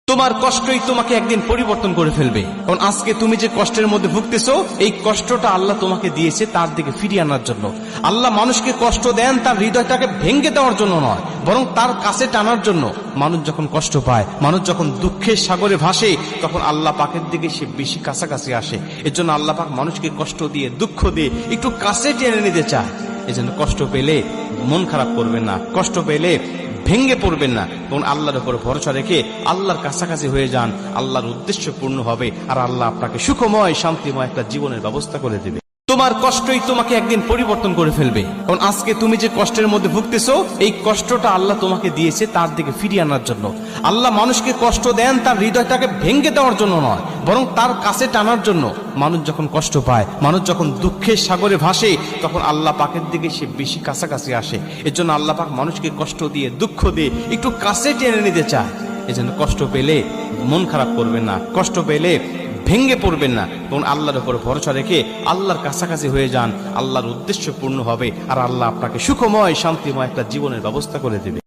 তোমার কষ্টই তোমাকে একদিন পরিবর্তন করে ফেলবে। কারণ আজকে তুমি যে কষ্টের মধ্যে ভুগতেছো, এই কষ্টটা আল্লাহ তোমাকে দিয়েছে তার দিকে ফিরিয়ে আনার জন্য। আল্লাহ মানুষকে কষ্ট দেন তার হৃদয়টাকে ভেঙে দেওয়ার জন্য নয়, বরং তার কাছে টানার জন্য। মানুষ যখন কষ্ট পায়, মানুষ যখন দুঃখের সাগরে ভাসে, তখন আল্লাহ পাকের দিকে সে বেশি কাছাকাছি আসে। এর জন্য আল্লাহ পাক মানুষকে কষ্ট দিয়ে, দুঃখ দিয়ে একটু কাছে টেনে নিতে চায়। এজন্য কষ্ট পেলে মন খারাপ করবেন না, কষ্ট পেলে ভেঙ্গে পড়বেন না, এবং আল্লাহর উপর ভরসা রেখে আল্লাহর কাছাকাছি হয়ে যান। আল্লাহর উদ্দেশ্য পূর্ণ হবে, আর আল্লাহ আপনাকে সুখময় শান্তিময় একটা জীবনের ব্যবস্থা করে দেবে। তোমার কষ্টই তোমাকে একদিন পরিবর্তন করে ফেলবে। কারণ আজকে তুমি যে কষ্টের মধ্যে ভুগতেছো, এই কষ্টটা আল্লাহ তোমাকে দিয়েছে তার দিকে ফিরিয়ে আনার জন্য। আল্লাহ মানুষকে কষ্ট দেন তার হৃদয়টাকে ভেঙে দেওয়ার জন্য নয়, বরং তার কাছে টানার জন্য। মানুষ যখন কষ্ট পায়, মানুষ যখন দুঃখের সাগরে ভাসে, তখন আল্লাহ পাকের দিকে সে বেশি কাছাকাছি আসে। এর জন্য আল্লাহ পাক মানুষকে কষ্ট দিয়ে, দুঃখ দিয়ে একটু কাছে টেনে নিতে চায়। এজন্য কষ্ট পেলে মন খারাপ করবেন না, কষ্ট পেলে ভেঙ্গে পড়বেন না, এবং আল্লাহর উপর ভরসা রেখে আল্লাহর কাছাকাছি হয়ে যান। আল্লাহর উদ্দেশ্য পূর্ণ হবে, আর আল্লাহ আপনাকে সুখময় শান্তিময় একটা জীবনের ব্যবস্থা করে দেবে।